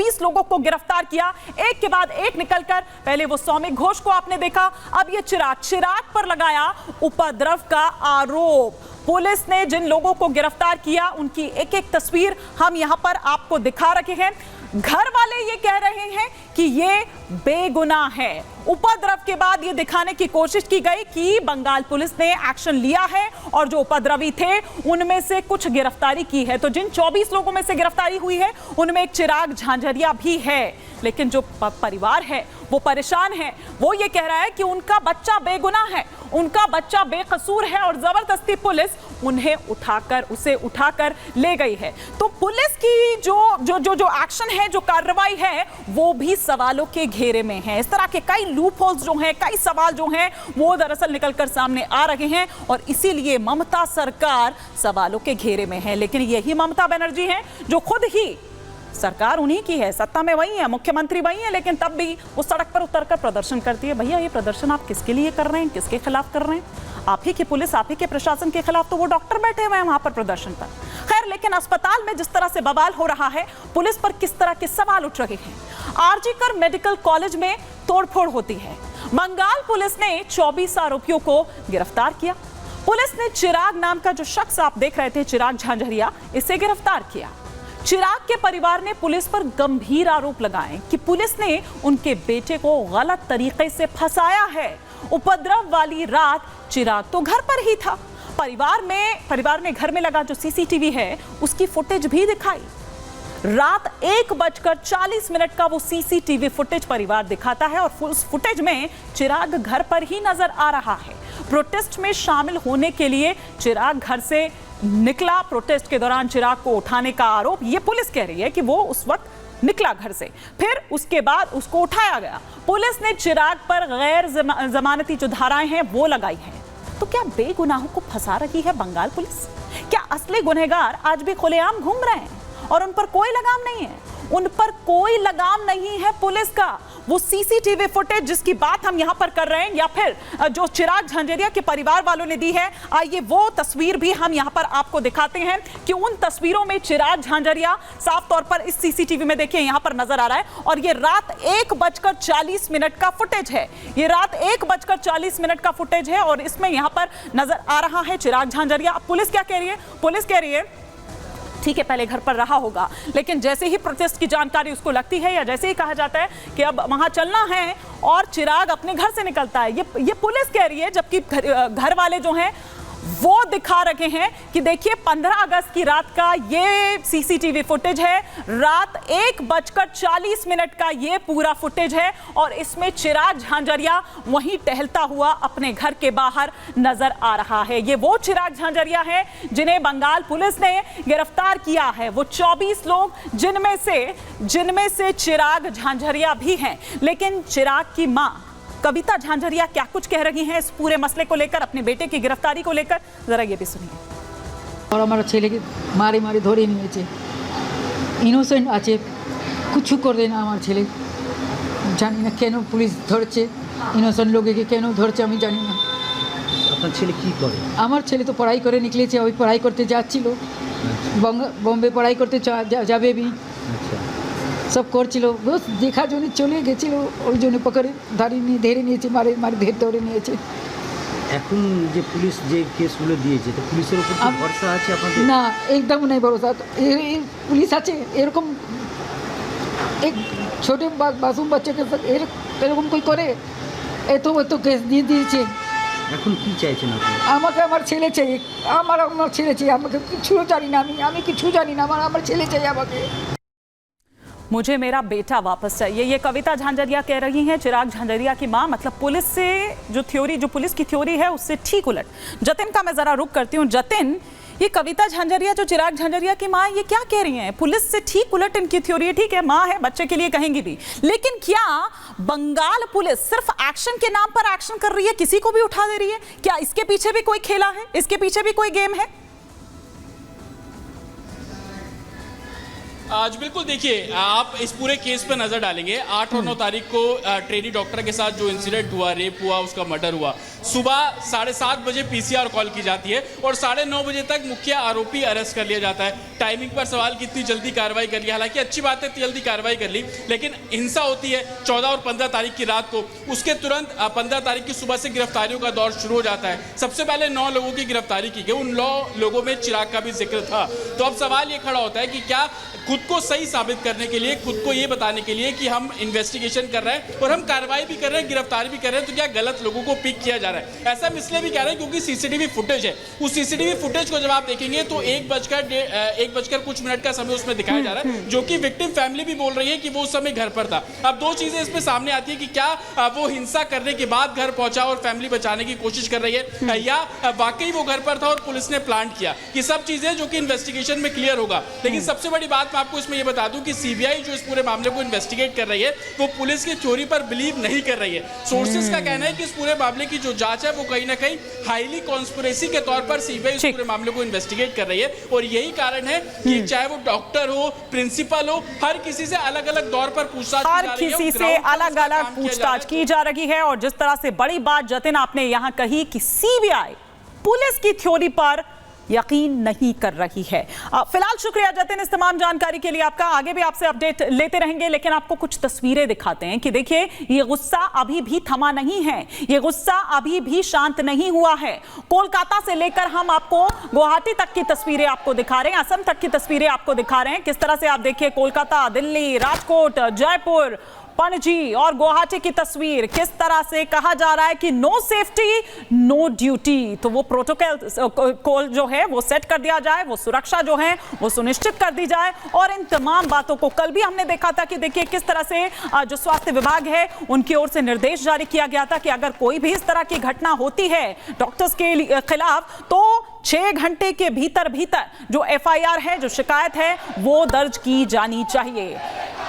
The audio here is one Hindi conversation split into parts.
24 लोगों को गिरफ्तार किया, एक के बाद एक निकलकर। पहले वो सौमिक घोष को आपने देखा, अब ये चिराग पर लगाया उपद्रव का आरोप। पुलिस ने जिन लोगों को गिरफ्तार किया उनकी एक एक तस्वीर हम यहां पर आपको दिखा रखे हैं। घर वाले ये कह रहे हैं कि ये बेगुनाह है। उपद्रव के बाद ये दिखाने की कोशिश की गई कि बंगाल पुलिस ने एक्शन लिया है और जो उपद्रवी थे उनमें से कुछ गिरफ्तारी की है। तो जिन 24 लोगों में से गिरफ्तारी हुई है उनमें एक चिराग झांझरिया भी है, लेकिन जो परिवार है वो परेशान है। वो ये कह रहा है कि उनका बच्चा बेगुनाह है, उनका बच्चा बेकसूर है और जबरदस्ती पुलिस उसे उठाकर ले गई है। तो पुलिस की जो एक्शन है, जो कार्रवाई है, वो भी सवालों के घेरे में है। इस तरह के कई लूप होल्स जो हैं, कई सवाल जो हैं, वो दरअसल निकलकर सामने आ रहे हैं और इसीलिए ममता सरकार सवालों के घेरे में है। लेकिन यही ममता बनर्जी हैं जो खुद ही, सरकार उन्हीं की है, सत्ता में वही है, मुख्यमंत्री वही है, लेकिन तब भी वो सड़क पर उतरकर प्रदर्शन करती है। भैया ये प्रदर्शन आप किसके लिए कर रहे हैं, किसके खिलाफ कर रहे हैं? आप ही की पुलिस, आप ही के प्रशासन के खिलाफ तो वो डॉक्टर बैठे हुए हैं वहां पर प्रदर्शन पर। खैर, लेकिन अस्पताल में जिस तरह से बवाल हो रहा है, पुलिस पर किस तरह के सवाल उठ रहे हैं। आरजीकर मेडिकल कॉलेज में तोड़फोड़ होती है। बंगाल पुलिस ने 24 आरोपियों को गिरफ्तार किया। पुलिस ने चिराग नाम का जो शख्स आप देख रहे थे, चिराग झांझरिया, इसे गिरफ्तार किया। चिराग के परिवार ने पुलिस पर गंभीर आरोप लगाए कि पुलिस ने उनके बेटे को गलत तरीके से फंसाया है। उपद्रव वाली रात चिराग तो घर पर ही था। परिवार ने घर में लगा जो सीसीटीवी है उसकी फुटेज भी दिखाई। रात 1:40 का वो सीसीटीवी फुटेज परिवार दिखाता है और उस फुटेज में चिराग घर पर ही नजर आ रहा है। प्रोटेस्ट में शामिल होने के लिए चिराग घर से निकला। प्रोटेस्ट के दौरान चिराग को उठाने का आरोप, ये पुलिस कह रही है कि वो उस वक्त निकला घर से, फिर उसके बाद उसको उठाया गया। पुलिस ने चिराग पर गैर जमानती जो धाराएं हैं वो लगाई हैं। तो क्या बेगुनाहों को फंसा रही है बंगाल पुलिस? क्या असली गुनहगार आज भी खुलेआम घूम रहे हैं और उन पर कोई लगाम नहीं है? उन पर कोई लगाम नहीं है पुलिस का। वो सीसीटीवी फुटेज जिसकी बात हम यहां पर कर रहे हैं, या फिर जो चिराग झांझरिया के परिवार वालों ने दी है, आइए वो तस्वीर भी हम यहां पर आपको दिखाते हैं कि उन तस्वीरों में चिराग झांझरिया साफ तौर पर इस सीसीटीवी में देखिए यहां पर नजर आ रहा है। और ये रात 1:40 का फुटेज है। ये रात 1:40 का फुटेज है और इसमें यहां पर नजर आ रहा है चिराग झांझरिया। पुलिस क्या कह रही है? पुलिस कह रही है ठीक है, पहले घर पर रहा होगा, लेकिन जैसे ही प्रोटेस्ट की जानकारी उसको लगती है या जैसे ही कहा जाता है कि अब वहां चलना है और चिराग अपने घर से निकलता है, ये पुलिस कह रही है। जबकि घर वाले जो हैं वो दिखा रहे हैं कि देखिए 15 अगस्त की रात का ये सीसीटीवी फुटेज है। रात 1:40 का ये पूरा फुटेज है और इसमें चिराग झांझरिया वहीं टहलता हुआ अपने घर के बाहर नजर आ रहा है। ये वो चिराग झांझरिया है जिन्हें बंगाल पुलिस ने गिरफ्तार किया है। वो 24 लोग जिनमें से चिराग झांझरिया भी हैं। लेकिन चिराग की मां कविता झांझरिया क्या कुछ कह रही हैं इस पूरे मसले को लेकर, अपने बेटे की गिरफ्तारी को लेकर, जरा ये भी सुनिए। और हमारा छेले के मारे मारे धरे निয়েছে, ইনোসেন্ট আছে, কিছু করে না আমার ছেলে। জানি না কেন পুলিশ ধরছে, ইনোসেন্ট লোককে কেন ধরছে আমি জানি না। আপনার ছেলে কি করে? আমার ছেলে তো পড়াই করে নিকলেছে, ওই পড়াই করতে যাচ্ছিল, বম্বে পড়াই করতে যাবে भी। আচ্ছা, सब করছিল, বস দেখা জন্য চলে গেছিল, ওই জন্য পকড়ে ধরে নিয়েছে, মারে ধরে নিয়েছে। এখন যে পুলিশ যে কেসগুলো দিয়েছে, তো পুলিশের উপর কি ভরসা আছে আপনাদের? না, একদম নেই ভরসা। পুলিশ আছে এরকম এক ছোট মাসুম বাচ্চাকে এরকম কই করে? এত কেস দিয়ে দিয়েছে। এখন কি চাইছেন আপনি? আমাকে আমার ছেলে চাই, আমার ছেলে চাই। আমাকে কিছু জানি না, আমি কিছু জানি না, আমার ছেলে চাই আমাকে। मुझे मेरा बेटा वापस चाहिए, ये कविता झांझरिया कह रही हैं, चिराग झांझरिया की मां। मतलब पुलिस से जो पुलिस की थ्योरी है उससे ठीक उलट। जतिन का मैं जरा रुक करती हूँ। जतिन, ये कविता झांझरिया जो चिराग झांझरिया की मां, ये क्या कह रही हैं? पुलिस से ठीक उलट इनकी थ्योरी है। ठीक है, मां है, बच्चे के लिए कहेंगी भी, लेकिन क्या बंगाल पुलिस सिर्फ एक्शन के नाम पर एक्शन कर रही है, किसी को भी उठा दे रही है? क्या इसके पीछे भी कोई खेला है? इसके पीछे भी कोई गेम है? आज बिल्कुल देखिए, आप इस पूरे केस पर नजर डालेंगे। 8 और 9 तारीख को ट्रेनी डॉक्टर के साथ जो इंसिडेंट हुआ, रेप हुआ, उसका मर्डर हुआ, सुबह 7:30 बजे पीसीआर कॉल की जाती है और 9:30 बजे तक मुख्य आरोपी अरेस्ट कर लिया जाता है। टाइमिंग पर सवाल कि इतनी जल्दी कार्रवाई कर ली, हालांकि अच्छी बात है इतनी जल्दी कार्रवाई कर ली, लेकिन हिंसा होती है 14 और 15 तारीख की रात को। उसके तुरंत 15 तारीख की सुबह से गिरफ्तारियों का दौर शुरू हो जाता है। सबसे पहले 9 लोगों की गिरफ्तारी की गई। उन 9 लोगों में चिराग का भी जिक्र था। तो अब सवाल ये खड़ा होता है कि क्या खुद को सही साबित करने के लिए, खुद को ये बताने के लिए कि हम इन्वेस्टिगेशन कर रहे हैं और हम कार्रवाई भी कर रहे हैं, गिरफ्तारी भी कर रहे हैं, तो क्या गलत लोगों को पिक किया जा रहा है? ऐसा हम इसलिए भी कह रहे हैं क्योंकि सीसीटीवी फुटेज है। उस सीसीटीवी फुटेज को जब आप देखेंगे तो 1 कुछ मिनट का समय उसमें दिखाया जा रहा है, जो कि विक्टिम फैमिली भी बोल रही है कि वो उस समय घर पर था। अब 2 चीजें इसमें सामने आती है कि क्या वो हिंसा करने के बाद घर पहुंचा और फैमिली बचाने की कोशिश कर रही है, या वाकई वो घर पर था और पुलिस ने प्लांट किया। ये सब चीजें जो कि इन्वेस्टिगेशन में क्लियर होगा। लेकिन सबसे बड़ी बात मैं आपको इसमें ये बता दूं कि सीबीआई जो इस पूरे मामले को इन्वेस्टिगेट कर रही है, वो पुलिस की थ्योरी पर बिलीव नहीं कर रही है। सोर्सेस का कहना है कि इस पूरे मामले की जो जांच है वो कहीं ना कहीं हाईली कॉन्स्पिरेसी के तौर पर सीबीआई इस पूरे मामले को इन्वेस्टिगेट कर रही है। और यही कारण है कि चाहे वो डॉक्टर हो, प्रिंसिपल हो, हर किसी से अलग अलग दौर पर पूछताछ हर किसी से अलग अलग पूछताछ की जा रही है। और जिस तरह से बड़ी बात जतिन आपने यहां कही कि सीबीआई पुलिस की थ्योरी पर यकीन नहीं कर रही है। फिलहाल शुक्रिया जतिन इस तमाम जानकारी के लिए आपका। आगे भी आपसे अपडेट लेते रहेंगे, लेकिन आपको कुछ तस्वीरें दिखाते हैं कि देखिए ये गुस्सा अभी भी थमा नहीं है, ये गुस्सा अभी भी शांत नहीं हुआ है। कोलकाता से लेकर हम आपको गुवाहाटी तक की तस्वीरें आपको दिखा रहे हैं, असम तक की तस्वीरें आपको दिखा रहे हैं। किस तरह से आप देखिए कोलकाता, दिल्ली, राजकोट, जयपुर, पणजी और गुवाहाटी की तस्वीर, किस तरह से कहा जा रहा है कि नो सेफ्टी नो ड्यूटी। तो वो प्रोटोकॉल जो है वो सेट कर दिया जाए, वो सुरक्षा जो है वो सुनिश्चित कर दी जाए। और इन तमाम बातों को कल भी हमने देखा था कि देखिए किस तरह से जो स्वास्थ्य विभाग है उनकी ओर से निर्देश जारी किया गया था कि अगर कोई भी इस तरह की घटना होती है डॉक्टर्स के खिलाफ तो 6 घंटे के भीतर जो एफआईआर है, जो शिकायत है वो दर्ज की जानी चाहिए।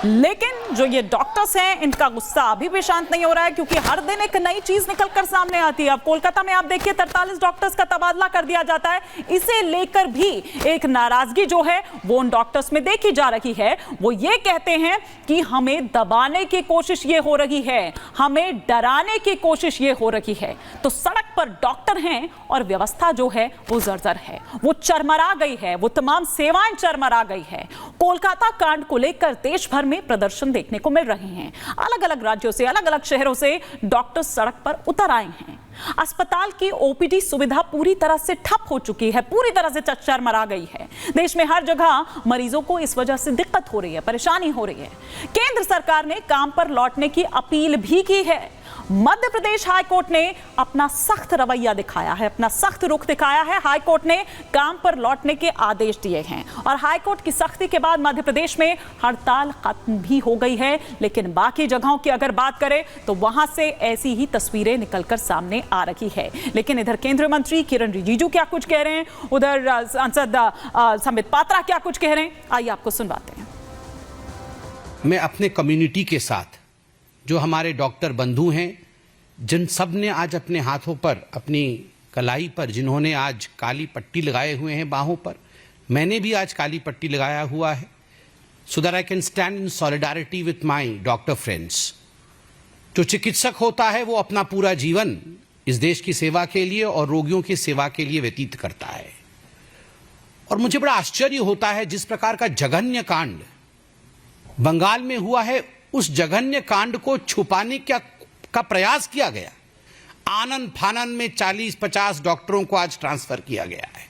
लेकिन जो ये डॉक्टर्स हैं इनका गुस्सा अभी भी शांत नहीं हो रहा है, क्योंकि हर दिन एक नई चीज निकलकर सामने आती है। अब कोलकाता में आप देखिए 43 डॉक्टर्स का तबादला कर दिया जाता है। इसे लेकर भी एक नाराजगी जो है वो उन डॉक्टर्स में देखी जा रही है। वो ये कहते हैं कि हमें दबाने की कोशिश ये हो रही है, हमें डराने की कोशिश ये हो रही है। तो सड़क पर डॉक्टर हैं और व्यवस्था जो है वो जर्जर है, वो चरमरा गई है, वो तमाम सेवाएं चरमरा गई है। कोलकाता कांड को लेकर देश भर में प्रदर्शन देखने को मिल रहे हैं। अलग अलग राज्यों से, अलग अलग शहरों से डॉक्टर सड़क पर उतर आए हैं। अस्पताल की ओपीडी सुविधा पूरी तरह से ठप हो चुकी है, पूरी तरह से चरमरा गई है। देश में हर जगह मरीजों को इस वजह से दिक्कत हो रही है, परेशानी हो रही है। केंद्र सरकार ने काम पर लौटने की अपील भी की है। मध्य प्रदेश हाईकोर्ट ने अपना सख्त रवैया दिखाया है, अपना सख्त रुख दिखाया है। हाईकोर्ट ने काम पर लौटने के आदेश दिए हैं और हाईकोर्ट की सख्ती के बाद मध्य प्रदेश में हड़ताल खत्म भी हो गई है। लेकिन बाकी जगहों की अगर बात करें तो वहां से ऐसी ही तस्वीरें निकलकर सामने आ रही है। लेकिन इधर केंद्रीय मंत्री किरण रिजिजू क्या कुछ कह रहे हैं, उधर सांसद संबित पात्रा क्या कुछ कह रहे हैं, आइए आपको सुनवाते हैं। मैं अपने कम्युनिटी के साथ जो हमारे डॉक्टर बंधु हैं, जिन सब ने आज अपने हाथों पर, अपनी कलाई पर, जिन्होंने आज काली पट्टी लगाए हुए हैं बाहों पर, मैंने भी आज काली पट्टी लगाया हुआ है, so that I can stand in solidarity with my doctor friends. जो चिकित्सक होता है वो अपना पूरा जीवन इस देश की सेवा के लिए और रोगियों की सेवा के लिए व्यतीत करता है। और मुझे बड़ा आश्चर्य होता है जिस प्रकार का जघन्य कांड बंगाल में हुआ है, उस जघन्य कांड को छुपाने का प्रयास किया गया। आनन फानन में 40-50 डॉक्टरों को आज ट्रांसफर किया गया है।